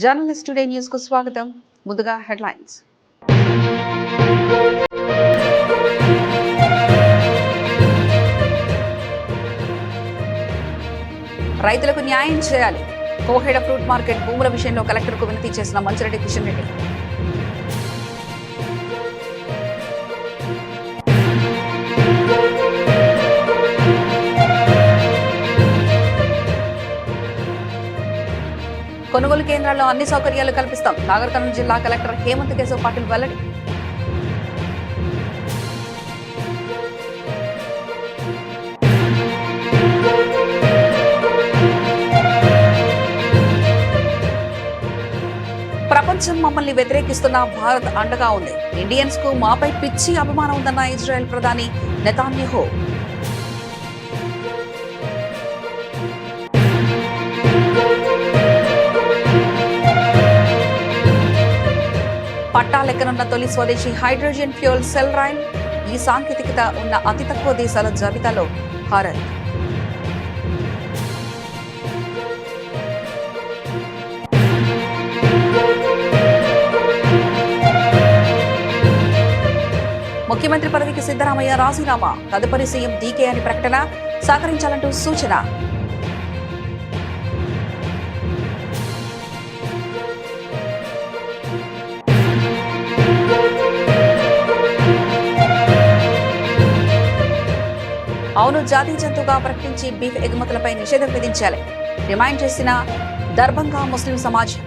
Journalist today news కు స్వాగతం. ముందుగా హెడ్లైన్స్. రైతులకు న్యాయం చేయాలి. కోహెడ ఫ్రూట్ మార్కెట్ భూముల విషయంలో కలెక్టర్కు వినతి చేసిన మంచిరెడ్డి కిషన్ రెడ్డి. కొనుగోలు కేంద్రాల్లో అన్ని సౌకర్యాలు కల్పిస్తాం. నాగర్ కర్నూలు జిల్లా కలెక్టర్ హేమంత్ కేశవ్ పాటిల్ వెల్లడి. ప్రపంచం మమ్మల్ని వ్యతిరేకిస్తున్న భారత్ అండగా ఉంది. ఇండియన్స్ కు మాపై పిచ్చి అభిమానం ఉందన్న ఇజ్రాయెల్ ప్రధాని నెతాన్యాహు. పట్టాలెక్కనున్న తొలి స్వదేశీ హైడ్రోజన్ ఫ్యూయల్ సెల్ రైల్. ఈ సాంకేతికత ఉన్న అతి తక్కువ దేశాల జాబితాలో భారత్. ముఖ్యమంత్రి పదవికి సిద్ధరామయ్య రాజీనామా. తదుపరి సీఎం డీకే అని ప్రకటన. సహకరించాలంటూ సూచన. అవును జాతీయ జంతువుగా ప్రకటించి బీఫ్ ఎగుమతులపై నిషేధం విధించాలి. డిమాండ్ చేసిన దర్భంగా ముస్లిం సమాజం.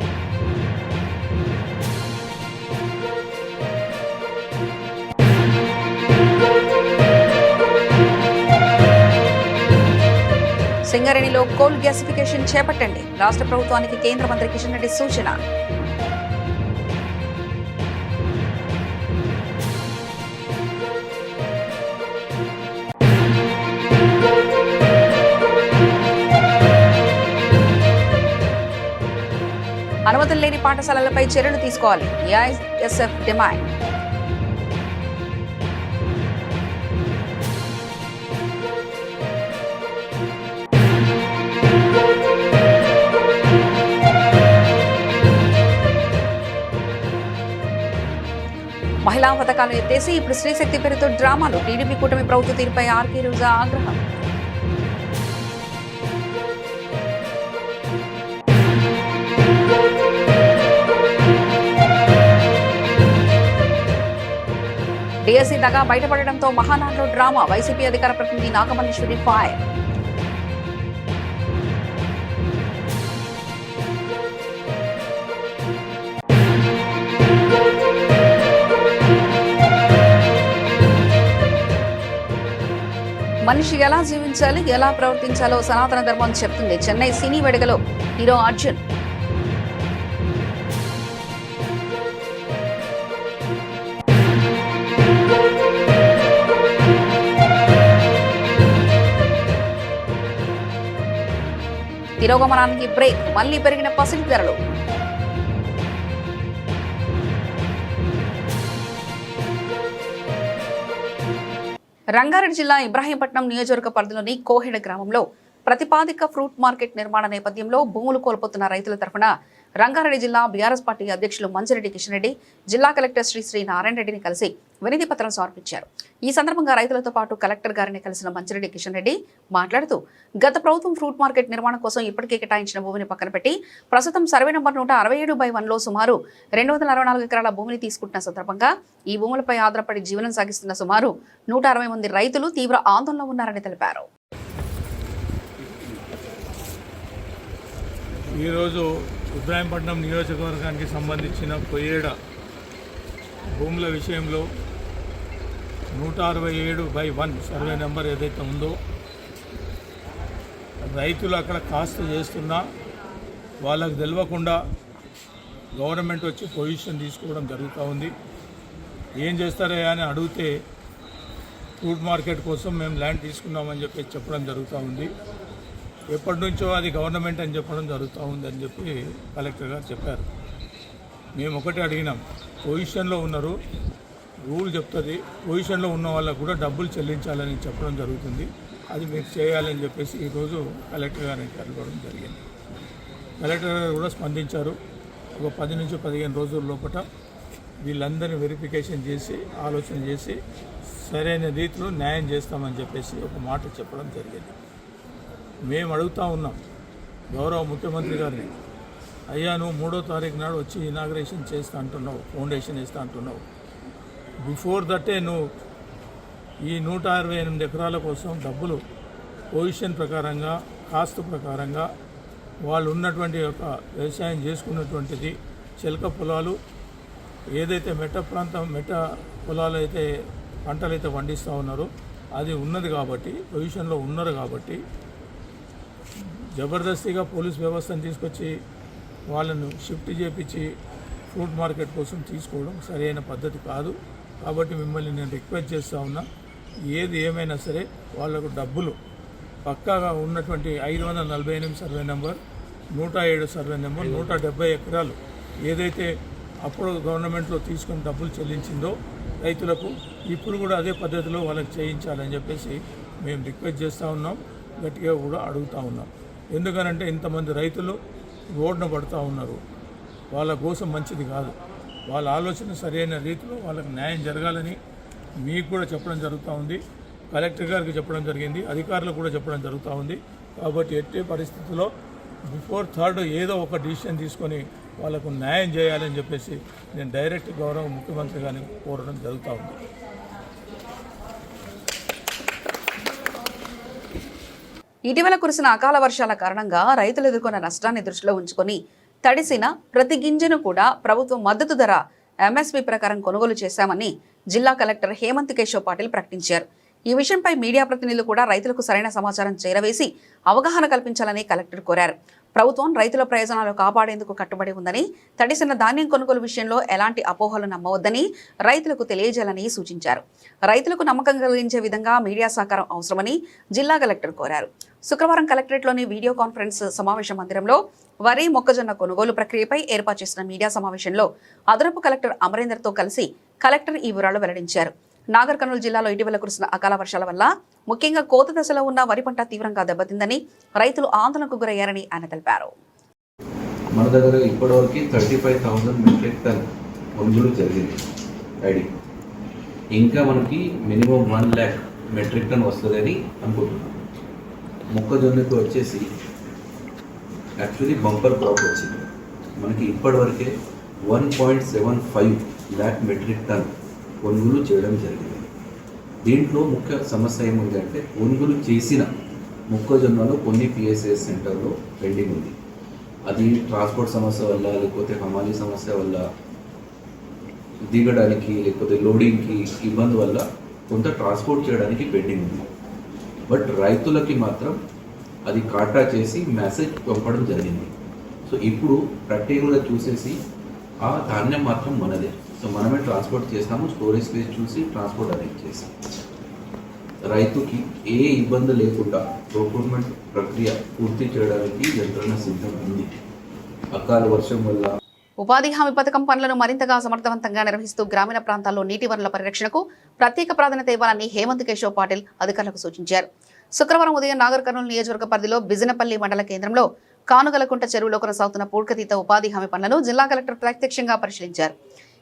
సింగరేణిలో కోల్ గ్యాసిఫికేషన్ చేపట్టండి. రాష్ట్ర ప్రభుత్వానికి కేంద్ర మంత్రి కిషన్ రెడ్డి సూచన. అనుమతులు లేని పాఠశాలలపై చర్యలు తీసుకోవాలి. AISF demand. మహిళా పథకాలు ఎత్తేసి ఇప్పుడు స్త్రీశక్తి పేరుతో డ్రామాలు. టీడీపీ కూటమి ప్రభుత్వ తీరుపై ఆర్కే రోజా ఆగ్రహం. డిఎస్సీ దగా బయటపడడంతో మహానాడులో డ్రామా. వైసీపీ అధికార ప్రతినిధి నాగమల్లేశ్వరి ఫైర్. మనిషి ఎలా జీవించాలి, ఎలా ప్రవర్తించాలో సనాతన ధర్మం చెప్తుంది. చెన్నై సినీ వేడుకలో హీరో అర్జున్. తిరోగమనానికి బ్రేక్. మళ్లీ పెరిగిన పసిడి ధరలు. రంగారెడ్డి జిల్లా ఇబ్రాహీంపట్నం నియోజకవర్గ పరిధిలోని కోహెడ గ్రామంలో ప్రతిపాదిక ఫ్రూట్ మార్కెట్ నిర్మాణ నేపథ్యంలో భూములు కోల్పోతున్న రైతుల తరఫున రంగారెడ్డి జిల్లా బీఆర్ఎస్ పార్టీ అధ్యక్షులు మంచిరెడ్డి కిషన్ రెడ్డి జిల్లా కలెక్టర్ శ్రీ నారాయణ రెడ్డిని కలిసి వినతి పత్రం సమర్పించారు. ఈ సందర్భంగా రైతులతో పాటు కలెక్టర్ గారిని కలిసిన మంచిరెడ్డి కిషన్ రెడ్డి మాట్లాడుతూ గత ప్రభుత్వం ఫ్రూట్ మార్కెట్ నిర్మాణం కోసం ఇప్పటికే కేటాయించిన భూమిని పక్కన పెట్టి ప్రస్తుతం సర్వే నంబర్ 167/1లో సుమారు 264 ఎకరాల భూమిని తీసుకుంటున్న సందర్భంగా ఈ భూములపై ఆధారపడి జీవనం సాగిస్తున్న సుమారు 160 మంది రైతులు తీవ్ర ఆందోళనలో ఉన్నారని తెలిపారు. ఈరోజు ఇబ్రాహీంపట్నం నియోజకవర్గానికి సంబంధించిన కోహెడ భూముల విషయంలో 167/1 సర్వే నెంబర్ ఏదైతే ఉందో రైతులు అక్కడ కాస్ట్ చేస్తున్నా వాళ్ళకు తెలియకుండా గవర్నమెంట్ వచ్చి పొజిషన్ తీసుకోవడం జరుగుతూ ఉంది. ఏం చేస్తారా అని అడిగితే ఫ్రూట్ మార్కెట్ కోసం మేము ల్యాండ్ తీసుకున్నామని చెప్పి చెప్పడం జరుగుతూ ఉంది. ఎప్పటి నుంచో అది గవర్నమెంట్ అని చెప్పడం జరుగుతూ ఉందని చెప్పి కలెక్టర్ గారు చెప్పారు. మేము ఒకటే అడిగినాం, పొజిషన్లో ఉన్నారు, రూల్ చెప్తుంది, పొజిషన్లో ఉన్న వాళ్ళకు కూడా డబ్బులు చెల్లించాలని చెప్పడం జరుగుతుంది. అది మీరు చేయాలని చెప్పేసి ఈరోజు కలెక్టర్ గారిని కలవడం జరిగింది. కలెక్టర్ గారు కూడా స్పందించారు. ఒక 10 నుంచి 15 రోజుల లోపల వీళ్ళందరినీ వెరిఫికేషన్ చేసి ఆలోచన చేసి సరైన రీతిలో న్యాయం చేస్తామని చెప్పేసి ఒక మాట చెప్పడం జరిగింది. మేము అడుగుతూ ఉన్నాం గౌరవ ముఖ్యమంత్రి గారిని, అయ్యా నువ్వు 3వ తారీఖు నాడు వచ్చి ఇనాగ్రేషన్ చేస్తా అంటున్నావు, ఫౌండేషన్ వేస్తా అంటున్నావు, బిఫోర్ దట్టే నువ్వు ఈ 168 ఎకరాల కోసం డబ్బులు పొజిషన్ ప్రకారంగా కాస్ట్ ప్రకారంగా వాళ్ళు ఉన్నటువంటి ఒక వ్యవసాయం చేసుకున్నటువంటిది చిలక పొలాలు ఏదైతే మెట్ట పొలాలు అయితే పంటలు అయితే పండిస్తూ ఉన్నారో అది ఉన్నది కాబట్టి పొజిషన్లో ఉన్నారు కాబట్టి జబర్దస్తిగా పోలీస్ వ్యవస్థను తీసుకొచ్చి వాళ్ళను షిఫ్ట్ చేపించి ఫ్రూట్ మార్కెట్ కోసం తీసుకోవడం సరైన పద్ధతి కాదు. కాబట్టి మిమ్మల్ని నేను రిక్వెస్ట్ చేస్తూ ఉన్నా, ఏది ఏమైనా సరే వాళ్ళకు డబ్బులు పక్కాగా ఉన్నటువంటి 548 సర్వే నెంబర్, 107 సర్వే నెంబర్, 170 ఎకరాలు ఏదైతే అప్పుడు గవర్నమెంట్లో తీసుకుని డబ్బులు చెల్లించిందో రైతులకు ఇప్పుడు కూడా అదే పద్ధతిలో వాళ్ళకి చేయించాలని చెప్పేసి మేము రిక్వెస్ట్ చేస్తూ ఉన్నాం, గట్టిగా కూడా అడుగుతూ ఉన్నాం. ఎందుకనంటే ఇంతమంది రైతులు రోడ్డున పడుతూ ఉన్నారు, వాళ్ళ కోసం మంచిది కాదు. వాళ్ళ ఆలోచన సరైన రీతిలో వాళ్ళకి న్యాయం జరగాలని మీకు కూడా చెప్పడం జరుగుతూ ఉంది, కలెక్టర్ గారికి చెప్పడం జరిగింది, అధికారులకు కూడా చెప్పడం జరుగుతూ ఉంది. కాబట్టి ఎట్టి పరిస్థితుల్లో బిఫోర్ 3rd ఏదో ఒక డిసిషన్ తీసుకొని వాళ్ళకు న్యాయం చేయాలని చెప్పేసి నేను డైరెక్ట్ గౌరవ ముఖ్యమంత్రి గారిని కోరడం జరుగుతూ ఉంది. ఇటీవల కురిసిన అకాల వర్షాల కారణంగా రైతులు ఎదుర్కొన్న నష్టాన్ని దృష్టిలో ఉంచుకొని తడిసిన ప్రతి గింజను కూడా ప్రభుత్వం మద్దతు ధర ఎంఎస్పీ ప్రకారం కొనుగోలు చేశామని జిల్లా కలెక్టర్ హేమంత్ కేశవ్ పాటిల్ ప్రకటించారు. ఈ విషయంపై మీడియా ప్రతినిధులు కూడా రైతులకు సరైన సమాచారం చేరవేసి అవగాహన కల్పించాలని కలెక్టర్ కోరారు. ప్రభుత్వం రైతుల ప్రయోజనాలు కాపాడేందుకు కట్టుబడి ఉందని, తడిసిన ధాన్యం కొనుగోలు విషయంలో ఎలాంటి అపోహలు నమ్మవద్దని రైతులకు తెలియజేయాలని సూచించారు. రైతులకు నమ్మకం కలిగించే విధంగా మీడియా సహకారం అవసరమని జిల్లా కలెక్టర్ కోరారు. శుక్రవారం కలెక్టరేట్లోని వీడియో కాన్ఫరెన్స్ సమావేశ మందిరంలో వరి మొక్కజొన్న కొనుగోలు ప్రక్రియపై ఏర్పాటు చేసిన మీడియా సమావేశంలో అదనపు కలెక్టర్ అమరేందర్తో కలిసి కలెక్టర్ ఈ వివరాలు వెల్లడించారు. నాగర్ కర్నూలు జిల్లాలో ఇటీవల కురిసిన అకాల వర్షాల వల్ల ముఖ్యంగా కోత దశలో ఉన్న వరి పంట తీవ్రంగా దెబ్బతిందని, రైతులు ఆందోళనకు గురయ్యారని ఆయన తెలిపారు. మన దగ్గర ఇప్పటివరకు 35,000 మెట్రిక్ టన్ కొనుగోలు జరిగింది ఐడి. ఇంకా మనకి మినిమం 1 lakh మెట్రిక్ టన్ వస్తుందని అనుకుంటున్నాం. మొక్కజొన్నకు వచ్చేసి యాక్చువల్లీ బంపర్ క్రాప్ వచ్చింది. మనకి ఇప్పటివరకే 1.75 lakh మెట్రిక్ టన్ కొనుగోలు చేయడం జరిగింది. దీంట్లో ముఖ్య సమస్య ఏముంది అంటే కొనుగోలు చేసిన మొక్కజొన్నలో కొన్ని పిఎస్ఎస్ సెంటర్లో పెండింగ్ ఉంది. అది ట్రాన్స్పోర్ట్ సమస్య వల్ల, లేకపోతే హమాలీ సమస్య వల్ల, దిగడానికి లేకపోతే లోడింగ్కి ఇబ్బంది వల్ల కొంత ట్రాన్స్పోర్ట్ చేయడానికి పెండింగ్ ఉంది. బట్ రైతులకి మాత్రం అది కాటా చేసి మెసేజ్ పంపడం జరిగింది. సో ఇప్పుడు ప్రాక్టికల్గా చూసేసి ఆ ధాన్యం మాత్రం మనదే. సో మనమే ట్రాన్స్పోర్ట్ చేస్తాము, స్టోరేజ్ స్పేస్ చూసి ట్రాన్స్పోర్ట్ అరేంజ్ చేస్తాం. రైతుకి ఏ ఇబ్బంది లేకుండా ప్రొక్యూర్మెంట్ ప్రక్రియ పూర్తి చేయడానికి యంత్రణ సిద్ధం ఉంది. అకాల వర్షం వల్ల ఉపాధి హామీ పథకం పనులను మరింతగా సమర్థవంతంగా నిర్వహిస్తూ గ్రామీణ ప్రాంతాల్లో నీటి వనరుల పరిరక్షణకు ప్రత్యేక ప్రాధాన్యత ఇవ్వాలని హేమంత్ కేశవ్ పాటిల్ అధికారులకు సూచించారు. శుక్రవారం ఉదయం నాగర్ కర్నూలు నియోజకవర్గ పరిధిలో బిజినపల్లి మండల కేంద్రంలో కానుగలకుంట చెరువులో కొనసాగుతున్న పూడికతీత ఉపాధి హామీ పనులను జిల్లా కలెక్టర్ ప్రత్యక్షంగా పరిశీలించారు.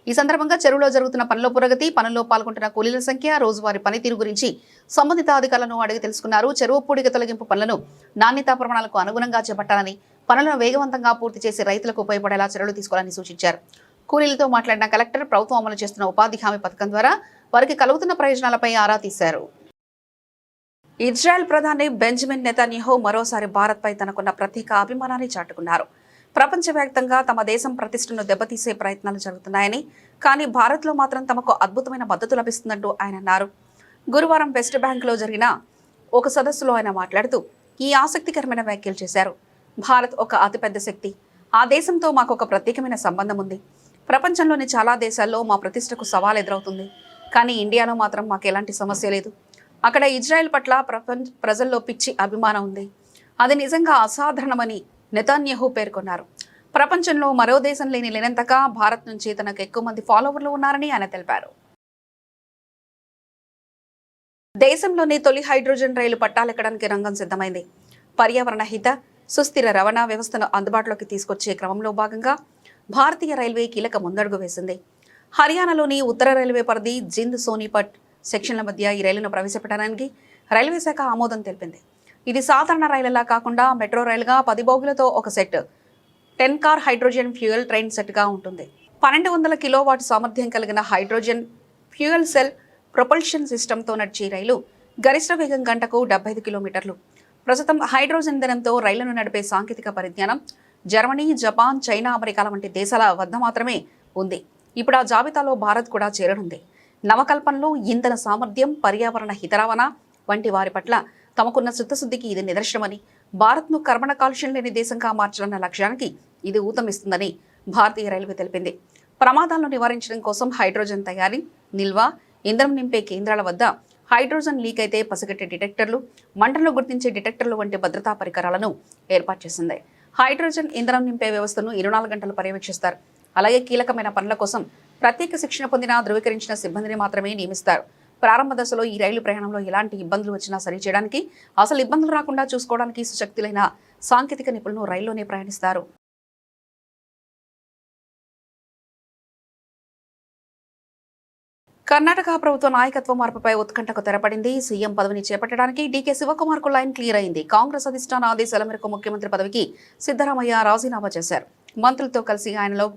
ఈ సందర్భంగా చెరువులో జరుగుతున్న పనుల పురోగతి, పనుల్లో పాల్గొంటున్న కూలీల సంఖ్య, రోజువారీ పనితీరు గురించి సంబంధిత అధికారులను అడిగి తెలుసుకున్నారు. చెరువు పూడిక తొలగింపు పనులను నాణ్యతా ప్రమాణాలకు అనుగుణంగా చేపట్టాలని, పనులను వేగవంతంగా పూర్తి చేసి రైతులకు ఉపయోగపడేలా చర్యలు తీసుకోవాలని సూచించారు. కూలీలతో మాట్లాడిన కలెక్టర్ ప్రభుత్వం అమలు చేస్తున్న ఉపాధి హామీ పథకం ద్వారా వారికి కలుగుతున్న ప్రయోజనాలపై ఆరా తీశారు. ఇజ్రాయెల్ ప్రధాని బెంజమిన్ నెతన్యాహు మరోసారి భారత్పై తనకున్న ప్రత్యేక అభిమానాన్ని చాటుకున్నారు. ప్రపంచవ్యాప్తంగా తమ దేశం ప్రతిష్టను దెబ్బతీసే ప్రయత్నాలు జరుగుతున్నాయని, కానీ భారత్లో మాత్రం తమకు అద్భుతమైన మద్దతు లభిస్తుందంటూ ఆయన అన్నారు. గురువారం వెస్ట్ బ్యాంక్లో జరిగిన ఒక సదస్సులో ఆయన మాట్లాడుతూ ఈ ఆసక్తికరమైన వ్యాఖ్యలు చేశారు. భారత్ ఒక అతిపెద్ద శక్తి. ఆ దేశంతో మాకు ఒక ప్రత్యేకమైన సంబంధం ఉంది. ప్రపంచంలోని చాలా దేశాల్లో మా ప్రతిష్టకు సవాల్ ఎదురవుతుంది, కానీ ఇండియాలో మాత్రం మాకు ఎలాంటి సమస్య లేదు. అక్కడ ఇజ్రాయెల్ పట్ల ప్రజల్లో పిచ్చి అభిమానం ఉంది. అది నిజంగా అసాధారణమని నెతన్యాహు పేర్కొన్నారు. ప్రపంచంలో మరో దేశం లేనంతగా భారత్ నుంచి తనకు ఎక్కువ మంది ఫాలోవర్లు ఉన్నారని ఆయన తెలిపారు. దేశంలోని తొలి హైడ్రోజన్ రైలు పట్టాలెక్కడానికి రంగం సిద్ధమైంది. పర్యావరణ హిత సుస్థిర రవాణా వ్యవస్థను అందుబాటులోకి తీసుకొచ్చే క్రమంలో భాగంగా భారతీయ రైల్వే కీలక ముందడుగు వేసింది. హర్యానాలోని ఉత్తర రైల్వే పరిధి జింద్ సోనీపట్ సెక్షన్ల మధ్య ఈ రైలును ప్రవేశపెట్టడానికి రైల్వే శాఖ ఆమోదం తెలిపింది. ఇది సాధారణ రైలులా కాకుండా మెట్రో రైలుగా 10 బోగీలతో ఒక set 10 car hydrogen fuel train సెట్గా ఉంటుంది. 1200 కిలోవాట్ సామర్థ్యం కలిగిన హైడ్రోజన్ ఫ్యూయల్ సెల్ ప్రొపల్షన్ సిస్టంతో నడిచే రైలు గరిష్ట వేగం గంటకు 75 కిలోమీటర్లు. ప్రస్తుతం హైడ్రోజన్ ఇంధనంతో రైళ్లను నడిపే సాంకేతిక పరిజ్ఞానం జర్మనీ, జపాన్, చైనా, అమెరికాల వంటి దేశాల వద్ద మాత్రమే ఉంది. ఇప్పుడు ఆ జాబితాలో భారత్ కూడా చేరనుంది. నవకల్పనలో ఇంధన సామర్థ్యం, పర్యావరణ హితరవాణ వంటి వారి పట్ల తమకున్న చిత్తశుద్ధికి ఇది నిదర్శనమని, భారత్ను కర్బన కాలుష్యం లేని దేశంగా మార్చాలన్న లక్ష్యానికి ఇది ఊతమిస్తుందని భారతీయ రైల్వే తెలిపింది. ప్రమాదాలను నివారించడం కోసం హైడ్రోజన్ తయారీ, నిల్వ, ఇంధనం నింపే కేంద్రాల వద్ద హైడ్రోజన్ లీక్ అయితే పసిగట్టే డిటెక్టర్లు, మంటలను గుర్తించే డిటెక్టర్లు వంటి భద్రతా పరికరాలను ఏర్పాటు చేసింది. హైడ్రోజన్ ఇంధనం నింపే వ్యవస్థను 24 గంటలు పర్యవేక్షిస్తారు. అలాగే కీలకమైన పనుల కోసం ప్రత్యేక శిక్షణ పొందిన ధృవీకరించిన సిబ్బందిని మాత్రమే నియమిస్తారు. ప్రారంభ దశలో ఈ రైలు ప్రయాణంలో ఎలాంటి ఇబ్బందులు వచ్చినా సరిచేయడానికి, అసలు ఇబ్బందులు రాకుండా చూసుకోవడానికి సుశక్తులైన సాంకేతిక నిపుణులు రైల్లోనే ప్రయాణిస్తారు. కర్ణాటక ప్రభుత్వ నాయకత్వ మార్పుపై ఉత్కంఠకు తెరపడింది. సీఎం పదవిని చేపట్టడానికి డీకే శివకుమార్కు లైన్ క్లియర్ అయింది. కాంగ్రెస్ అధిష్టాన ఆదేశాల మేరకు ముఖ్యమంత్రి పదవికి సిద్ధరామయ్య రాజీనామా చేశారు. మంత్రులతో కలిసి ఆయన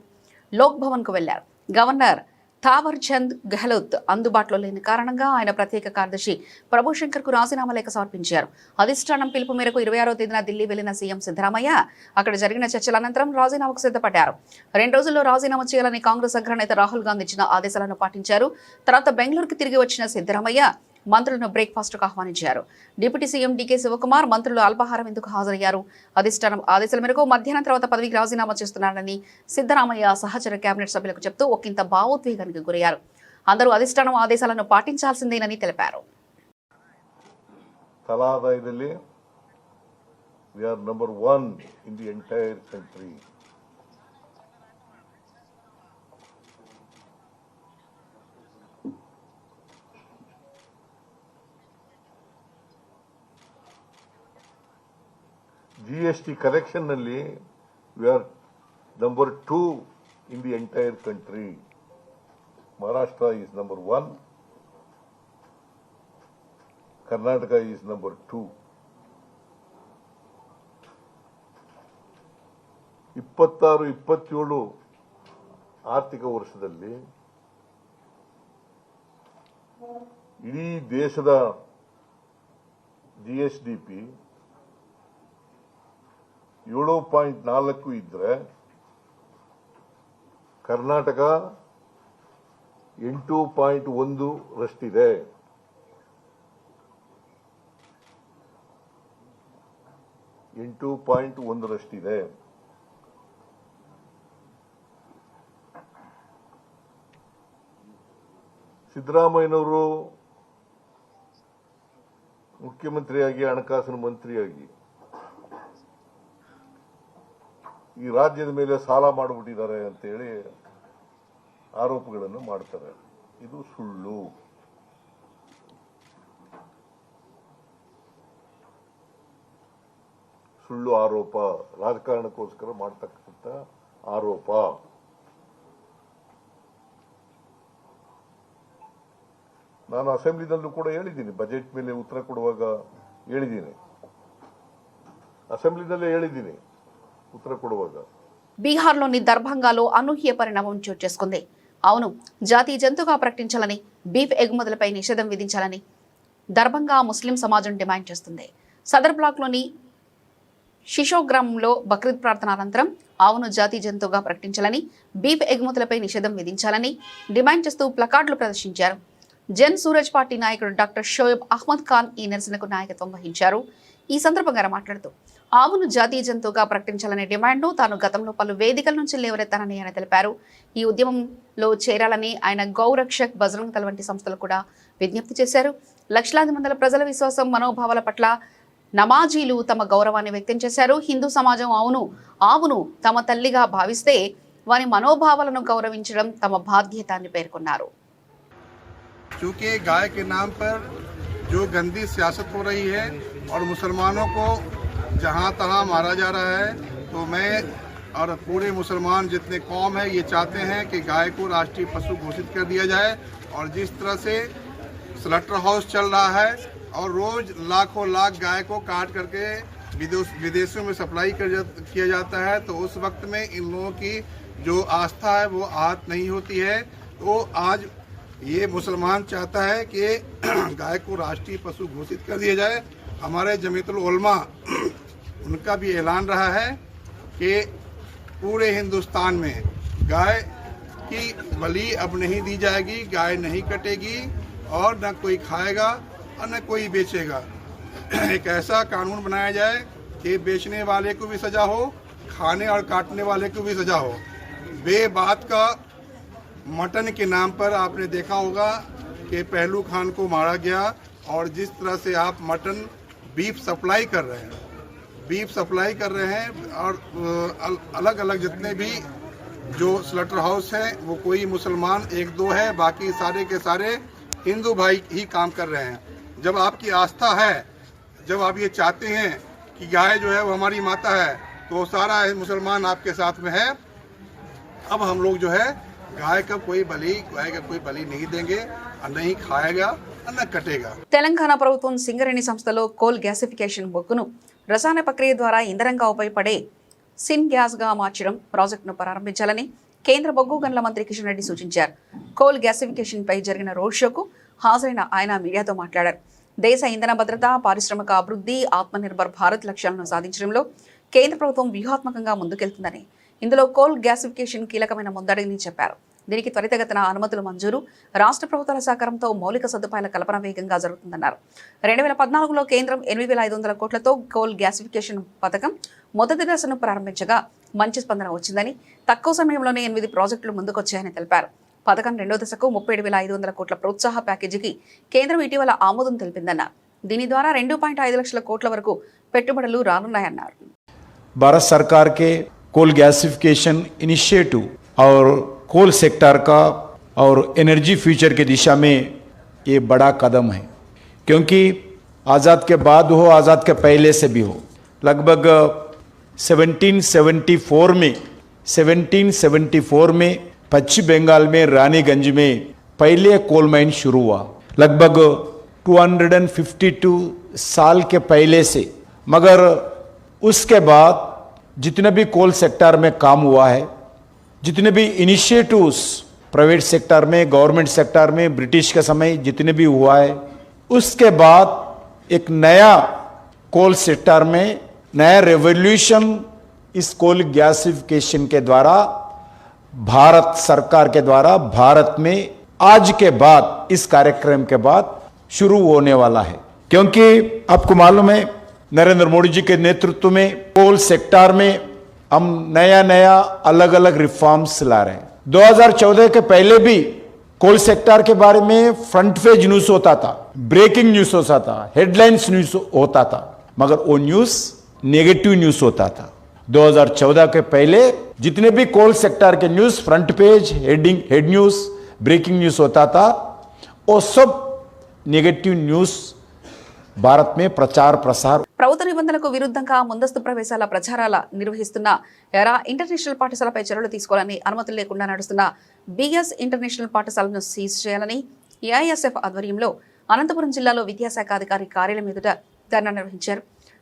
లోక్ భవన్కు వెళ్లారు. గవర్నర్ థావర్ చంద్ గెహ్లోత్ అందుబాటులో లేని కారణంగా ఆయన ప్రత్యేక కార్యదర్శి ప్రభుశంకర్కు రాజీనామా లేఖ సమర్పించారు. అధిష్టానం పిలుపు మేరకు 26వ తేదీన ఢిల్లీ వెళ్లిన సీఎం సిద్ధరామయ్య అక్కడ జరిగిన చర్చల అనంతరం రాజీనామాకు సిద్ధపడ్డారు. 2 రోజుల్లో రాజీనామా చేయాలని కాంగ్రెస్ అగ్రనేత రాహుల్ గాంధీ ఇచ్చిన ఆదేశాలను పాటించారు. తర్వాత బెంగళూరుకు తిరిగి వచ్చిన సిద్ధరామయ్య మంత్రులను బ్రేక్ఫాస్ట్కు ఆహ్వానించారు. డిప్యూటీ సీఎం డీకే శివకుమార్ మంత్రులు అల్పాహారం ఎందుకు హాజరయ్యారు. అధిష్టానం ఆదేశాల మేరకు మధ్యాహ్నం తర్వాత పదవికి రాజీనామా చేస్తున్నారని సిద్ధరామయ్య సహచర కేబినెట్ సభ్యులకు చెప్తూ ఒకంత భావోద్వేగానికి గురయ్యారు. అందరూ అధిష్టానం ఆదేశాలను పాటించాల్సిందేనని తెలిపారు. తలాదాయిದಲ್ಲಿ we are number 1 in the entire country. GST collection ನಲ್ಲಿ we are number 2 in the entire country. Maharashtra is number 1. Karnataka is number 2. 26-27 ಆರ್ಥಿಕ ವರ್ಷದಲ್ಲಿ ಇಡೀ ದೇಶದ GSDP 7.4 ಇದ್ರೆ ಕರ್ನಾಟಕ 8.1 ರಷ್ಟಿದೆ. ಸಿದ್ದರಾಮಯ್ಯನವರು ಮುಖ್ಯಮಂತ್ರಿಯಾಗಿ ಹಣಕಾಸಿನ ಮಂತ್ರಿಯಾಗಿ ಈ ರಾಜ್ಯದ ಮೇಲೆ ಸಾಲ ಮಾಡಿಬಿಟ್ಟಿದ್ದಾರೆ ಅಂತ ಹೇಳಿ ಆರೋಪಗಳನ್ನು ಮಾಡ್ತಾರೆ. ಇದು ಸುಳ್ಳು. ಸುಳ್ಳು ಆರೋಪ, ರಾಜಕಾರಣಕ್ಕೋಸ್ಕರ ಮಾಡ್ತಕ್ಕಂಥ ಆರೋಪ. ನಾನು ಅಸೆಂಬ್ಲಿನಲ್ಲೂ ಕೂಡ ಹೇಳಿದ್ದೀನಿ, ಬಜೆಟ್ ಮೇಲೆ ಉತ್ತರ ಕೊಡುವಾಗ ಹೇಳಿದ್ದೀನಿ, ಅಸೆಂಬ್ಲಿನಲ್ಲೇ ಹೇಳಿದ್ದೀನಿ ఉత్తర కొడవగ. బీహార్లోని దర్భంగాలో అనూహ్య పరిణామం చోటు చేసుకుంది. అవును, జాతీయ జంతువుగా ప్రకటించాలని, బీఫ్ ఎగుమతులపై నిషేధం విధించాలని దర్భంగా ముస్లిం సమాజం డిమాండ్ చేస్తుంది. సదర్ బ్లాక్లోని షిషో గ్రామంలో బక్రీద్ ప్రార్థన అనంతరం ఆవును జాతీయ జంతువుగా ప్రకటించాలని, బీఫ్ ఎగుమతులపై నిషేధం విధించాలని డిమాండ్ చేస్తూ ప్లకార్డులు ప్రదర్శించారు. జన్ సూరజ్ పార్టీ నాయకుడు డాక్టర్ షోయబ్ అహ్మద్ ఖాన్ ఈ నిరసనకు నాయకత్వం వహించారు. ఈ సందర్భంగా మాట్లాడుతూ ఆవును జాతీయ జంతువుగా ప్రకటించాలనే డిమాండ్ను తాను గతంలో పలు వేదికల నుంచి లేవనెత్తానని ఆయన తెలిపారు. ఈ ఉద్యమంలో చేరాలని ఆయన గౌరక్షక్, బజరంగ్ దళ్ వంటి సంస్థలు కూడా విజ్ఞప్తి చేశారు. లక్షలాది మంది ప్రజల విశ్వాసం, మనోభావాల పట్ల నమాజీలు తమ గౌరవాన్ని వ్యక్తం చేశారు. హిందూ సమాజం ఆవును తమ తల్లిగా భావిస్తే వారి మనోభావాలను గౌరవించడం తమ బాధ్యత అని పేర్కొన్నారు. क्योंकि गाय के नाम पर जो गंदी सियासत हो रही है और मुसलमानों को जहां तहां मारा जा रहा है, तो मैं और पूरे मुसलमान जितने कौम है ये चाहते हैं कि गाय को राष्ट्रीय पशु घोषित कर दिया जाए। और जिस तरह से स्लॉटर हाउस चल रहा है और रोज लाखों लाख गाय को काट करके विदेशों में सप्लाई किया जाता है, तो उस वक्त में इन लोगों की जो आस्था है वो आहत नहीं होती है। तो आज ये मुसलमान चाहता है कि गाय को राष्ट्रीय पशु घोषित कर दिया जाए। हमारे जमीयतुल उलमा उनका भी ऐलान रहा है कि पूरे हिंदुस्तान में गाय की बलि अब नहीं दी जाएगी, गाय नहीं कटेगी और न कोई खाएगा और न कोई बेचेगा। एक ऐसा कानून बनाया जाए कि बेचने वाले को भी सजा हो, खाने और काटने वाले को भी सजा हो। बेबात का मटन के नाम पर आपने देखा होगा कि पहलू खान को मारा गया, और जिस तरह से आप मटन बीफ सप्लाई कर रहे हैं और अलग अलग जितने भी जो स्लॉटर हाउस हैं वो कोई मुसलमान एक दो है, बाकी सारे के सारे हिंदू भाई ही काम कर रहे हैं। जब आपकी आस्था है, जब आप ये चाहते हैं कि गाय जो है वो हमारी माता है, तो सारा मुसलमान आपके साथ में है। अब हम लोग जो है गाय का कोई बलि नहीं देंगे और नहीं खाएगा और न कटेगा। తెలంగాణ ప్రభుత్వం సింగరేణి సంస్థలో కోల్ గ్యాసిఫికేషన్ బొగ్గును రసాయన ప్రక్రియ ద్వారా ఇంధనంగా ఉపయోగపడే సిన్ గ్యాస్ గా మార్చడం ప్రాజెక్టును ప్రారంభించాలని కేంద్ర బొగ్గు గనుల మంత్రి కిషన్ రెడ్డి సూచించారు. కోల్ గ్యాసిఫికేషన్ పై జరిగిన రోడ్ షోకు హాజరైన ఆయన మీడియాతో మాట్లాడారు. దేశ ఇంధన భద్రత, పారిశ్రామిక అభివృద్ధి, ఆత్మనిర్భర్ భారత్ లక్ష్యాలను సాధించడంలో కేంద్ర ప్రభుత్వం వ్యూహాత్మకంగా ముందుకెళ్తుందని, ఇందులో కోల్ గ్యాసిఫికేషన్ కీలకమైన ముందడుగని చెప్పారు. దీనికి త్వరితగతిన అనుమతులు మంజూరు, రాష్ట్ర ప్రభుత్వాల సహకారంతో మౌలిక సదుపాయాల కల్పన వేగంగా జరుగుతుందన్నారు. 2014లో కేంద్రం 8,500 కోట్లతో కోల్ గ్యాసిఫికేషన్ పథకం మొదటి దశను ప్రారంభించగా మంచి స్పందన వచ్చిందని, తక్కువ సమయంలోనే 8 ప్రాజెక్టులు ముందుకొచ్చాయని తెలిపారు. పథకం రెండో దశకు 37,500 కోట్ల ప్రోత్సాహ ప్యాకేజీకి కేంద్రం ఇటీవల ఆమోదం తెలిపిందన్నారు. దీని ద్వారా 2.5 లక్షల కోట్ల వరకు పెట్టుబడులు రానున్నాయన్నారు. भारत सरकार के कोल गैसिफिकेशन इनिशिएटिव और कोल सेक्टर का और एनर्जी फ्यूचर की दिशा में ये बड़ा कदम है, क्योंकि आज़ाद के बाद हो, आज़ाद के पहले से भी हो, लगभग 1774 में पश्चिम बंगाल में रानीगंज में पहले कोल माइन शुरू हुआ, लगभग 252 साल के पहले से। मगर उसके बाद जितने भी कोल सेक्टर में काम हुआ है, जितने भी इनिशिएटिव्स प्राइवेट सेक्टर में, गवर्नमेंट सेक्टर में ब्रिटिश के समय जितने भी हुआ है, उसके बाद एक नया कोल सेक्टर में नया रेवोल्यूशन इस कोल गैसिफिकेशन के द्वारा भारत सरकार के द्वारा भारत में आज के बाद इस कार्यक्रम के बाद शुरू होने वाला है। क्योंकि आपको मालूम है नरेंद्र मोदी जी के नेतृत्व में कोल सेक्टर में हम नया अलग अलग रिफॉर्म्स ला रहे हैं। 2014 के पहले भी कोल सेक्टर के बारे में फ्रंट पेज न्यूज होता था, ब्रेकिंग न्यूज होता था, हेडलाइंस न्यूज होता था, मगर वो न्यूज नेगेटिव न्यूज होता था। 2014 के पहले जितने भी कोल सेक्टर के news front page, head news, breaking news होता था, वो सब नेगेटिव न्यूज భారత్ మే ప్రచార ప్రసార్. ప్రభుత్వ నిబంధనలకు విరుద్ధంగా ముందస్తు ప్రవేశాల ప్రచారాల నిర్వహిస్తున్న ఎరా ఇంటర్నేషనల్ పాఠశాలపై చర్యలు తీసుకోవాలని, అనుమతులు లేకుండా నడుస్తున్న బిఎస్ ఇంటర్నేషనల్ పాఠశాలను సీజ్ చేయాలని ఏఐఎస్ఎఫ్ ఆధ్వర్యంలో అనంతపురం జిల్లాలో విద్యాశాఖ అధికారి కార్యాలయం ఎదుట ధర్నా నిర్వహించారు.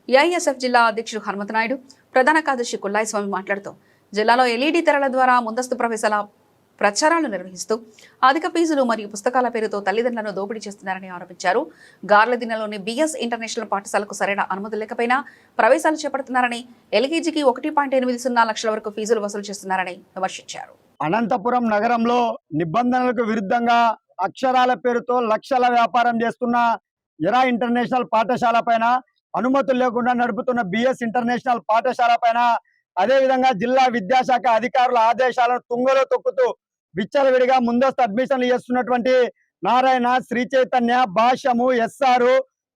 ఏఐఎస్ఎఫ్ జిల్లా అధ్యక్షుడు హనుమంత నాయుడు, ప్రధాన కార్యదర్శి కుల్లాయి స్వామి మాట్లాడుతూ జిల్లాలో ఎల్ఈడి తెరల ద్వారా ముందస్తు ప్రవేశాల ప్రచారాలు నిర్వహిస్తూ అధిక ఫీజులు మరియు పుస్తకాల పేరుతో తల్లిదండ్రులను దోపిడీ చేస్తున్నారని ఆరోపించారు. గార్లదిన్నలోని బిఎస్ ఇంటర్నేషనల్ పాఠశాలకు సరైన అనుమతులు లేకపోయినా ప్రవేశాలు చేపడుతున్నారని, ఎల్కేజీకి 1.80 లక్షల వరకు ఫీజులు వసూలు చేస్తున్నారని విమర్శించారు. అనంతపురం నగరంలో నిబంధనలకు విరుద్ధంగా అక్షరాల పేరుతో లక్షల వ్యాపారం చేస్తున్న ఎరా ఇంటర్నేషనల్ పాఠశాల పైన, అనుమతులు లేకుండా నడుపుతున్న బిఎస్ ఇంటర్నేషనల్ పాఠశాల పైన, అదేవిధంగా జిల్లా విద్యాశాఖ అధికారుల ఆదేశాలను తుంగలో తొక్కుతూ విచ్చలవిడిగా ముందస్తు అడ్మిషన్లు చేస్తున్నటువంటి నారాయణ, శ్రీ చైతన్య, భాష్యము, ఎస్ఆర్,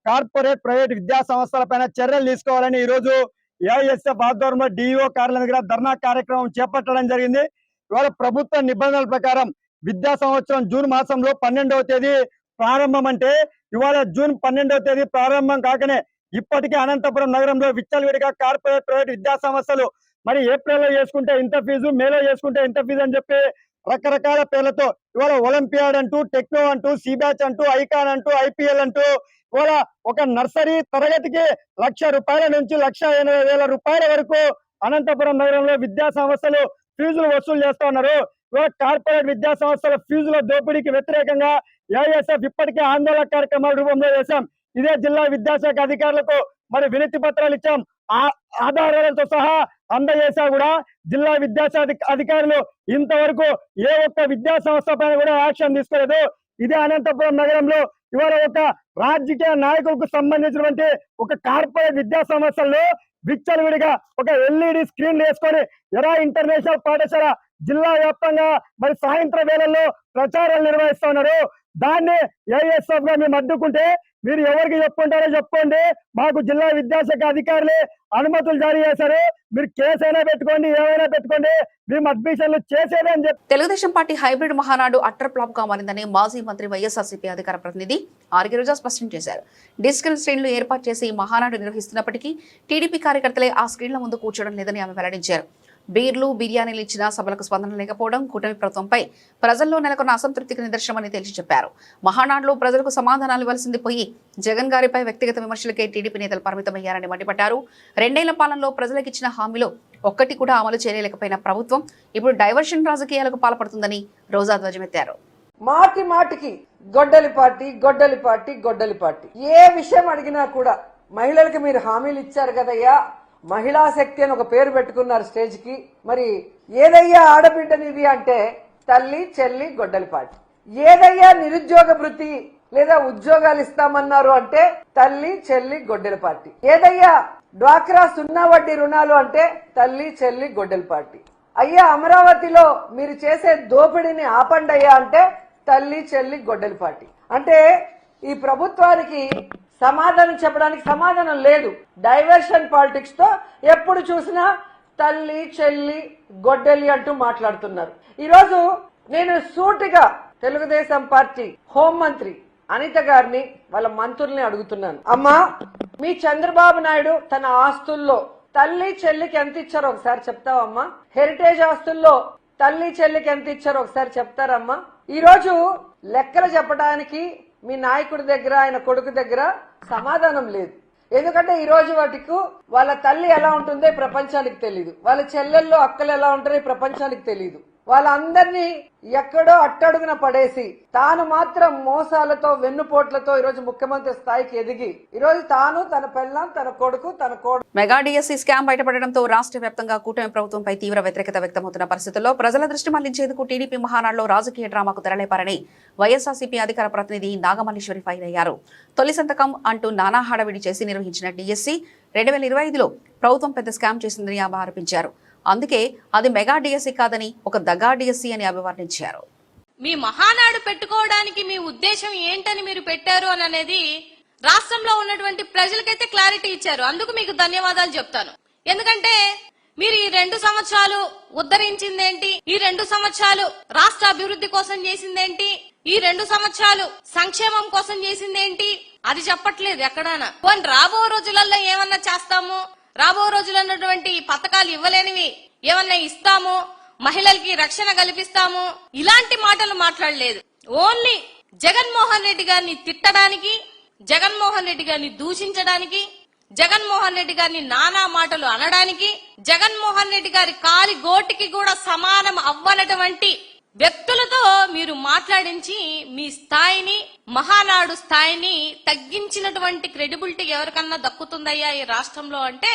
కార్పొరేట్ ప్రైవేట్ విద్యా సంస్థల పైన చర్యలు తీసుకోవాలని ఈరోజు ఏఐఎస్ఎఫ్ ఆధ్వర్యంలో డిఈఓ కార్యాలయం దగ్గర ధర్నా కార్యక్రమం చేపట్టడం జరిగింది. ఇవాళ ప్రభుత్వ నిబంధనల ప్రకారం విద్యా సంవత్సరం జూన్ మాసంలో 12వ తేదీ ప్రారంభం అంటే ఇవాళ జూన్ 12వ తేదీ ప్రారంభం కాకనే ఇప్పటికే అనంతపురం నగరంలో విచ్చలవిడిగా కార్పొరేట్ ప్రైవేట్ విద్యా సంస్థలు మరి ఏప్రిల్లో చేసుకుంటే ఇంత ఫీజు, మేలో చేసుకుంటే ఇంత ఫీజు అని చెప్పి రకరకాల పేర్లతో ఇవాళ ఒలింపియాడ్ అంటూ, టెక్నో అంటూ, సిబ్యాచ్ అంటూ, ఐకాన్ అంటూ, ఐపీఎల్ అంటూ ఇవాళ ఒక నర్సరీ తరగతికి ₹1,00,000 నుంచి ₹1,80,000 వరకు అనంతపురం నగరంలో విద్యా సంస్థలు ఫీజులు వసూలు చేస్తా ఉన్నారు. ఇవాళ కార్పొరేట్ విద్యా సంస్థల ఫీజుల దోపిడీకి వ్యతిరేకంగా ఏఐఎస్ఎఫ్ ఇప్పటికే ఆందోళన కార్యక్రమాల రూపంలో చేశాం. ఇదే జిల్లా విద్యాశాఖ అధికారులకు మరి వినతి పత్రాలు ఇచ్చాం. ఆధారాలతో సహా అందజేసా కూడా జిల్లా విద్యాశాఖ అధికారులు ఇంతవరకు ఏ ఒక్క విద్యా సంస్థ పైన కూడా యాక్షన్ తీసుకోలేదు. ఇదే అనంతపురం నగరంలో ఇవాళ ఒక రాజకీయ నాయకులకు సంబంధించినటువంటి ఒక కార్పొరేట్ విద్యా సంస్థల్లో విచ్చలవిడిగా ఒక ఎల్ఈడి స్క్రీన్ వేసుకొని ఎరా ఇంటర్నేషనల్ పాఠశాల జిల్లా వ్యాప్తంగా మరి సాయంత్రం వేళల్లో ప్రచారాలు నిర్వహిస్తా ఉన్నారు. దాన్ని ఏఎస్ఎఫ్ గా మేము అడ్డుకుంటే మీరు ఎవరికి చెప్పుకుంటారో చెప్పుకోండి. మాకు జిల్లా విద్యాశాఖ అధికారులే అనుమతులు జారీ చేశారు. మీరు కేసు అయినా పెట్టుకోండి, ఏమైనా పెట్టుకోండి, మేము అడ్మిషన్లు చేసేదే అని చెప్పి. Telugu Desam party hybrid Mahanadu utter flop గా మారిందని మాజీ మంత్రి వైఎస్ఆర్సీపీ అధికార ప్రతినిధి ఆర్కే రోజా స్పష్టం చేశారు. డిజిటల్ స్క్రీన్లు ఏర్పాటు చేసి మహానాడు నిర్వహిస్తున్నప్పటికీ టీడీపీ కార్యకర్తలే ఆ స్క్రీన్ల ముందు కూర్చోవడం లేదని ఆమె వెల్లడించారు. బీర్లు, బిర్యానీలు ఇచ్చినా సభలకు స్పందన లేకపోవడం కూటమి ప్రభుత్వంపై ప్రజల్లో నెలకొన్న అసంతృప్తికి నిదర్శనమని తేల్చి చెప్పారు. మహానాడులో ప్రజలకు సమాధానాలు ఇవ్వాల్సింది పోయి జగన్ గారిపై వ్యక్తిగత విమర్శలకే టీడీపీ నేతలు పరిమితమయ్యారని మండిపడ్డారు. 2 ఏళ్ల పాలనలో ప్రజలకు ఇచ్చిన హామీలో ఒక్కటి కూడా అమలు చేయలేకపోయిన ప్రభుత్వం ఇప్పుడు డైవర్షన్ రాజకీయాలకు పాల్పడుతుందని రోజా ధ్వజమెత్తారు. మాటి మాటికి గొడ్డలి పార్టీ ఏ విషయం అడిగినా కూడా మహిళలకు మీరు హామీలు ఇచ్చారు కదయ్యా, మహిళా శక్తి అని ఒక పేరు పెట్టుకున్నారు స్టేజ్ కి. మరి ఏదయ్యా ఆడబిడ్డనిది అంటే తల్లి చెల్లి గొడ్డలి పార్టీ. ఏదయ్యా నిరుద్యోగ భృతి లేదా ఉద్యోగాలు ఇస్తామన్నారు అంటే తల్లి చెల్లి గొడ్డలి పార్టీ. ఏదయ్యా డ్వాక్రా 0 వడ్డీ రుణాలు అంటే తల్లి చెల్లి గొడ్డలి పార్టీ. అయ్యా అమరావతిలో మీరు చేసే దోపిడీని ఆపండి అయ్యా అంటే తల్లి చెల్లి గొడ్డలి పార్టీ. అంటే ఈ ప్రభుత్వానికి సమాధానం చెప్పడానికి సమాధానం లేదు. డైవర్షన్ పాలిటిక్స్ తో ఎప్పుడు చూసినా తల్లి చెల్లి గొడ్డలి అంటూ మాట్లాడుతున్నారు. ఈరోజు నేను సూటిగా తెలుగుదేశం పార్టీ హోంమంత్రి అనిత గారిని వాళ్ళ మంత్రుల్ని అడుగుతున్నాను. అమ్మా, మీ చంద్రబాబు నాయుడు తన ఆస్తుల్లో తల్లి చెల్లికి ఎంత ఇచ్చారో ఒకసారి చెప్తావమ్మా? హెరిటేజ్ ఆస్తుల్లో తల్లి చెల్లికి ఎంత ఇచ్చారో ఒకసారి చెప్తారమ్మా? ఈ రోజు లెక్కలు చెప్పడానికి మీ నాయకుడి దగ్గర, ఆయన కొడుకు దగ్గర సమాధానం లేదు. ఎందుకంటే ఈ రోజు వాటికి వాళ్ళ తల్లి ఎలా ఉంటుందో ప్రపంచానికి తెలియదు, వాళ్ళ చెల్లెళ్ళు అక్కలు ఎలా ఉంటారో ప్రపంచానికి తెలియదు. వాళ్ళందరినీ ఎక్కడో అట్టడుగున పడేసి తాను మాత్రం మోసాలతో వెన్నుపోట్లతో ఈరోజు ముఖ్యమంత్రి స్థాయికి ఎదిగి ఈరోజు తాను, తన పెళ్ళాం, తన కొడుకు, తన కోడలు. మెగా డిఎస్సీ స్కామ్ బయటపడడంతో రాష్ట్ర వ్యాప్తంగా కూటమి ప్రభుత్వంపై తీవ్ర వ్యతిరేకత వ్యక్తమవుతున్న పరిస్థితుల్లో ప్రజల దృష్టి మళ్లించేందుకు టీడీపీ మహానాడులో రాజకీయ డ్రామాకు తెరలేపారని వైఎస్ఆర్సీపీ అధికార ప్రతినిధి నాగమల్లీశ్వరి ఫైర్ అయ్యారు. తొలి సంతకం అంటూ నానా హడావిడి చేసి నిర్వహించిన డిఎస్సీ 2025లో ప్రభుత్వం పెద్ద స్కామ్ చేసిందని ఆమె ఆరోపించారు. అందుకే అది మెగా డిఎస్సీ కాదని ఒక దగా డిఎస్సీ అని అభివర్ణించారు. మీ మహానాడు పెట్టుకోవడానికి మీ ఉద్దేశం ఏంటని మీరు పెట్టారు అని అనేది రాష్ట్రంలో ఉన్నటువంటి ప్రజలకైతే క్లారిటీ ఇచ్చారు. అందుకు మీకు ధన్యవాదాలు చెప్తాను. ఎందుకంటే మీరు ఈ 2 సంవత్సరాలు ఉద్ధరించిందేంటి, ఈ 2 సంవత్సరాలు రాష్ట్ర అభివృద్ధి కోసం చేసిందేంటి, ఈ 2 సంవత్సరాలు సంక్షేమం కోసం చేసిందేంటి అది చెప్పట్లేదు ఎక్కడానా. రాబో రోజులలో ఏమన్నా చేస్తాము, రాబో రోజులు ఉన్నటువంటి పథకాలు ఇవ్వలేనివి ఏమన్నా ఇస్తాము, మహిళలకి రక్షణ కల్పిస్తాము, ఇలాంటి మాటలు మాట్లాడలేదు. ఓన్లీ జగన్మోహన్ రెడ్డి గారిని తిట్టడానికి, జగన్మోహన్ రెడ్డి గారిని దూషించడానికి, జగన్మోహన్ రెడ్డి గారిని నానా మాటలు అనడానికి, జగన్మోహన్ రెడ్డి గారి కాలి గోటికి కూడా సమానం అవ్వనటువంటి వ్యక్తులతో మీరు మాట్లాడించి మీ స్థాయిని, మహానాడు స్థాయిని తగ్గించినటువంటి క్రెడిబిలిటీ ఎవరికన్నా దక్కుతుందయ్యా ఈ రాష్ట్రంలో అంటే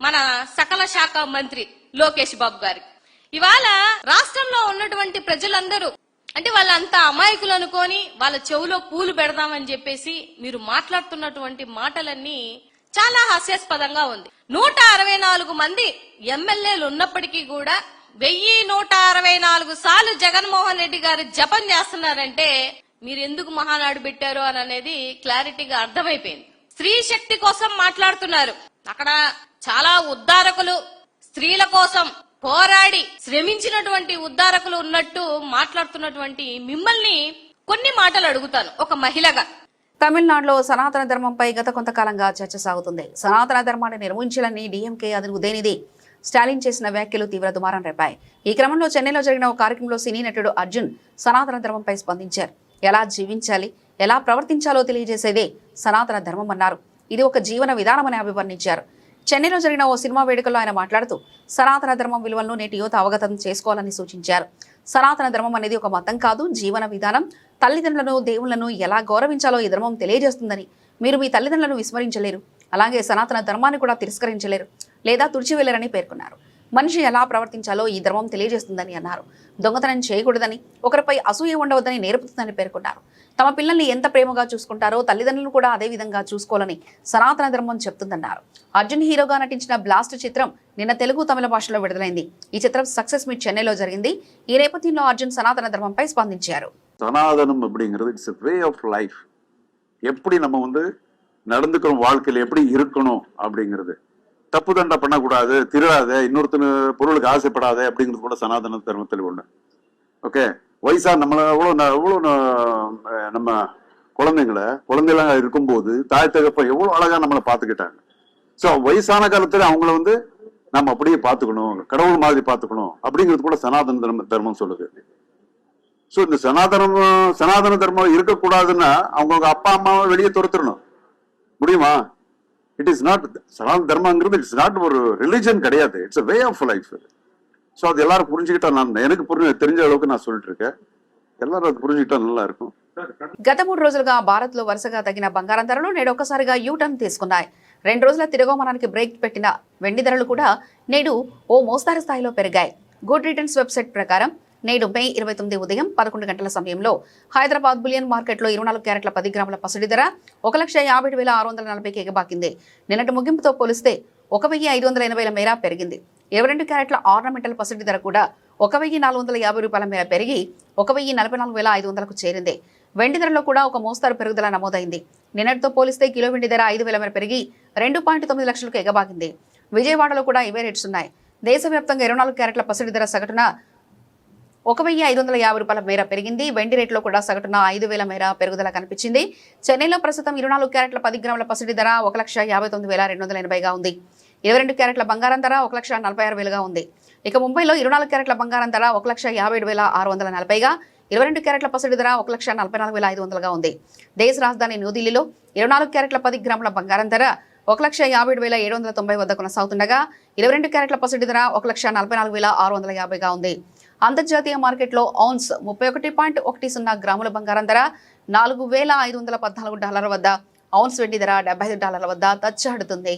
మన సకల శాఖ మంత్రి లోకేష్ బాబు గారికి. ఇవాళ రాష్ట్రంలో ఉన్నటువంటి ప్రజలందరూ అంటే వాళ్ళంతా అమాయకులు అనుకొని వాళ్ళ చెవులో పూలు పెడదామని చెప్పేసి మీరు మాట్లాడుతున్నటువంటి మాటలన్నీ చాలా హాస్యాస్పదంగా ఉంది. 164 మంది ఎమ్మెల్యేలు ఉన్నప్పటికీ కూడా 1164 సార్లు జగన్మోహన్ రెడ్డి గారు జపం చేస్తున్నారంటే మీరు ఎందుకు మహానాడు పెట్టారు అని అనేది క్లారిటీగా అర్థమైపోయింది. స్త్రీ శక్తి కోసం మాట్లాడుతున్నారు. అక్కడ చాలా ఉద్ధారకులు, స్త్రీల కోసం పోరాడి శ్రమించినటువంటి ఉద్ధారకులు ఉన్నట్టు మాట్లాడుతున్నటువంటి మిమ్మల్ని కొన్ని మాటలు అడుగుతాను ఒక మహిళగా. తమిళనాడులో సనాతన ధర్మంపై గత కొంతకాలంగా చర్చ సాగుతుంది. సనాతన ధర్మాన్ని నిర్మించాలని డీఎంకే అది ఉదయనిధి స్టాలిన్ చేసిన వ్యాఖ్యలు తీవ్ర దుమారం రేపాయి. ఈ క్రమంలో చెన్నైలో జరిగిన ఒక కార్యక్రమంలో సినీ నటుడు అర్జున్ సనాతన ధర్మంపై స్పందించారు. ఎలా జీవించాలి, ఎలా ప్రవర్తించాలో తెలియజేసేదే సనాతన ధర్మం అన్నారు. ఇది ఒక జీవన విధానమని అభివర్ణించారు. చెన్నైలో జరిగిన ఓ సినిమా వేడుకలో ఆయన మాట్లాడుతూ సనాతన ధర్మం విలువలను నేటి యువత అవగతం చేసుకోవాలని సూచించారు. సనాతన ధర్మం అనేది ఒక మతం కాదు, జీవన విధానం. తల్లిదండ్రులను, దేవుళ్లను ఎలా గౌరవించాలో ఈ ధర్మం తెలియజేస్తుందని. మీరు మీ తల్లిదండ్రులను విస్మరించలేరు, అలాగే సనాతన ధర్మాన్ని కూడా తిరస్కరించలేరు లేదా తుడిచివేలేరని పేర్కొన్నారు. మనిషి ఎలా ప్రవర్తించాలో ఈ ధర్మం తెలియజేస్తుందని అన్నారు. దొంగతనం చేయకూడదని, ఒకరిపై అసూయ ఉండవద్దని నేర్పుతుందని పేర్కొన్నారు. తమ పిల్లల్ని ఎంత ప్రేమగా చూసుకుంటారో తల్లిదండ్రులను కూడా అదే విధంగా చూసుకోవాలని సనాతన ధర్మం చెప్తుందన్నారు. అర్జున్ హీరోగా నటించిన బ్లాస్ట్ చిత్రం నిన్న తెలుగు, తమిళ భాషలో విడుదలైంది. ఈ చిత్రం సక్సెస్ మీట్ చెన్నైలో జరిగింది. ఈ నేపథ్యంలో అర్జున్ సనాతన ధర్మంపై స్పందించారు. சனாதனம் அப்படிங்கிறது இட்ஸ் வே ஆஃப் லைஃப். எப்படி நம்ம நடந்துக்கிறோம், வாழ்க்கையில் எப்படி இருக்கணும் அப்படிங்கிறது. தப்பு தண்டை பண்ணக்கூடாது, திருடாத, இன்னொருத்தன பொருளுக்கு ஆசைப்படாத அப்படிங்கிறது கூட சனாதன தர்மத்தில் ஒண்ணு. ஓகே, வயசா நம்மள எவ்வளோ நம்ம குழந்தைங்களா இருக்கும்போது தாய் தகப்ப எவ்வளவு அழகா நம்மளை பார்த்துக்கிட்டாங்க. ஸோ வயசான காலத்துல அவங்கள நம்ம அப்படியே பார்த்துக்கணும், கடவுள் மாதிரி பார்த்துக்கணும் அப்படிங்கிறது கூட சனாதன தர்மம் சொல்லுது. ஸோ இந்த சனாதன தர்மம் இருக்கக்கூடாதுன்னா அவங்க அப்பா அம்மாவை வெளியே துரத்துடணும். முடியுமா? இட் இஸ் நாட் சனாதன தர்மங்கிறது இட்ஸ் நாட் ஒரு ரிலிஜன் கிடையாது, it's way of life. So அது எல்லாரும் புரிஞ்சுக்கிட்டா, எனக்கு தெரிஞ்ச அளவுக்கு நான் சொல்லிட்டு இருக்கேன், எல்லாரும் அது புரிஞ்சுக்கிட்டா நல்லா இருக்கும். గత 3 రోజులుగా భారత్ లో వరుసగా తగ్గిన బంగారం ధరలు నేడు ఒక్కసారిగా యూటర్న్ తీసుకున్నాయి. 2 రోజుల తిరోగమనానికి బ్రేక్ పెట్టిన వెండి ధరలు కూడా నేడు ఓ మోస్తారు స్థాయిలో పెరిగాయి. గుడ్ రిటర్న్స్ వెబ్సైట్ ప్రకారం నేడు మే 29 ఉదయం 11 గంటల సమయంలో హైదరాబాద్ బులియన్ మార్కెట్లో 24 క్యారెట్ల 10 గ్రాముల పసిడి ధర 1,50,640కి ఎగబాకింది. నిన్నటి ముగింపుతో పోలిస్తే 1,580 మేర పెరిగింది. 22 క్యారెట్ల ఆర్నమెంటల్ పసిడి ధర కూడా 1,450 రూపాయల మేర పెరిగి 1,44,500కు చేరింది. వెండి ధరలో కూడా ఒక మోస్తారు పెరుగుదల నమోదైంది. నిన్నటితో పోలిస్తే కిలో వెండి ధర 5,000 మేర పెరిగి 2.9 లక్షలకు ఎగబాకింది. విజయవాడలో కూడా ఇవే రేట్స్ ఉన్నాయి. దేశవ్యాప్తంగా 24 క్యారెట్ల పసిడి ధర సగటున 1,550 రూపాయల మేర పెరిగింది. వెండి రేట్లో కూడా సగటున 5,000 మేర పెరుగుదల కనిపించింది. చెన్నైలో ప్రస్తుతం 24 క్యారెట్ల 10 గ్రాముల పసిడి ధర 1,59,280గా ఉంది. 22 క్యారెట్ల బంగారం ధర 1,46,000గా ఉంది. ఇక ముంబైలో 24 క్యారెట్ల బంగారం ధర 1,57,640గా, 22 క్యారెట్ల పసిడి ధర 1,44,500గా ఉంది. దేశ రాజధాని న్యూఢిల్లీలో 24 క్యారెట్ల 10 గ్రాముల బంగారం ధర 1,57,790 వద్ద కొనసాగుతుండగా 22 క్యారెట్ల పసిడి ధర 1,44,650గా ఉంది. అంతర్జాతీయ మార్కెట్లో ఔన్స్ 31.10 గ్రాముల బంగారం ధర $4,514 వద్ద, ఔన్స్ వెండి ధర $75 వద్ద తచ్చాడుతుంది.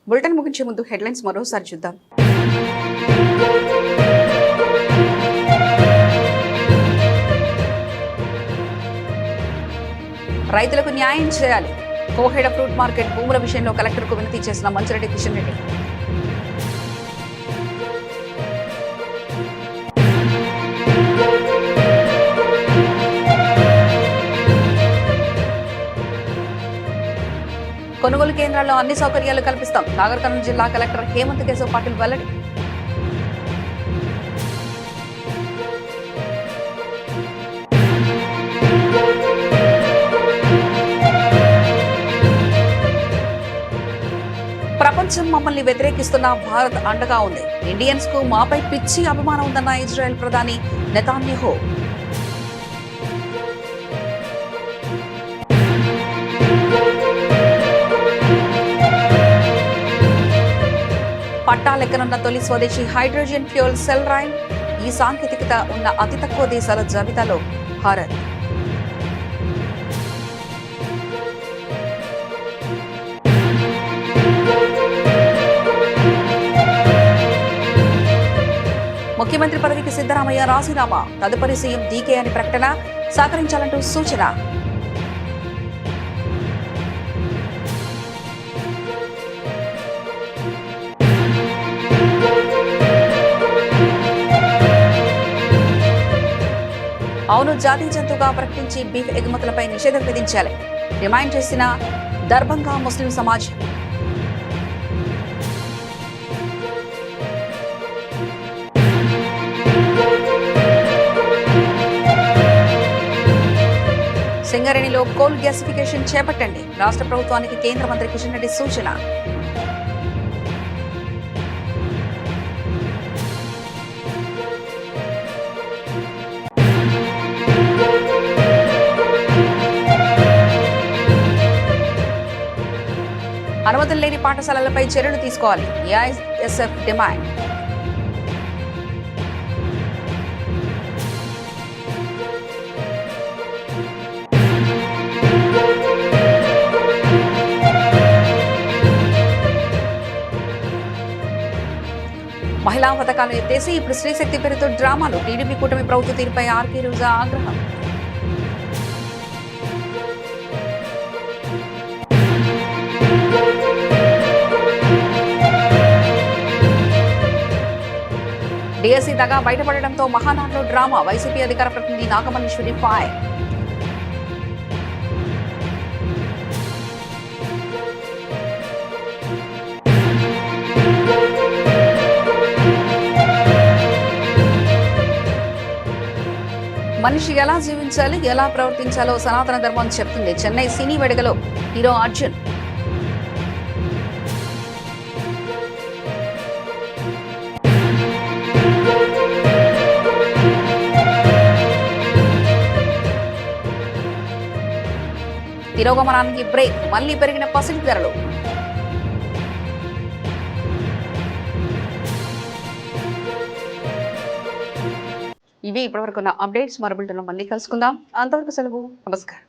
బులెటిన్ ముగించే ముందు హెడ్లైన్స్ మరోసారి చూద్దాం. రైతులకు న్యాయం చేయాలి. కోహెడ ఫ్రూట్ మార్కెట్ భూముల విషయంలో కలెక్టర్కు వినతి చేసిన మంచిరెడ్డి కిషన్ రెడ్డి. కొనుగోలు కేంద్రాల్లో అన్ని సౌకర్యాలు కల్పిస్తాం. నాగర్ కర్నూలు జిల్లా కలెక్టర్ హేమంత్ కేశవ్ పాటిల్ వెల్లడి. ప్రపంచం మమ్మల్ని వ్యతిరేకిస్తున్న భారత్ అండగా ఉంది. ఇండియన్స్ కు మాపై పిచ్చి అభిమానం ఉందన్న ఇజ్రాయెల్ ప్రధాని నెతాన్యాహు. పట్టాలెక్కనున్న తొలి స్వదేశీ హైడ్రోజన్ ఫ్యూయల్ సెల్ రైల్. ఈ సాంకేతికత ఉన్న అతి తక్కువ దేశాల జాబితాలో భారత్. ముఖ్యమంత్రి పదవికి సిద్ధరామయ్య రాజీనామా. తదుపరి సీఎం డీకే అని ప్రకటన. సహకరించాలంటూ సూచన. అవును, జాతీయ జంతువుగా ప్రకటించి బీఫ్ ఎగుమతులపై నిషేధం విధించాలి. డిమాండ్ చేసిన దర్భంగా ముస్లిం సమాజ్. సింగ సింగరేణిలో కోల్ గ్యాసిఫికేషన్ చేపట్టండి. రాష్ట్ర ప్రభుత్వానికి కేంద్ర మంత్రి కిషన్ రెడ్డి సూచన. అనుమతులు లేని పాఠశాలలపై చర్యలు తీసుకోవాలి. AISF demand. మహిళా పథకాలు ఎత్తేసి ఇప్పుడు స్త్రీశక్తి పేరుతో డ్రామాలు. టీడీపీ కూటమి ప్రభుత్వ తీరుపై ఆర్కే రోజా ఆగ్రహం. డిఎస్సీ దగా బయటపడడంతో మహానాడులో డ్రామా. వైసీపీ అధికార ప్రతినిధి నాగమల్లేశ్వరి ఫైర్. మనిషి ఎలా జీవించాలి, ఎలా ప్రవర్తించాలో సనాతన ధర్మం చెప్తుంది. చెన్నై సినీ వేడుకలో హీరో అర్జున్. తిరోగమనానికి బ్రేక్. మళ్లీ పెరిగిన పసిడి ధరలు. ఇవి ఇప్పటివరకు ఉన్న అప్డేట్స్. మరో బులెటిన్లో మళ్ళీ కలుసుకుందాం. అంతవరకు సెలవు. నమస్కారం.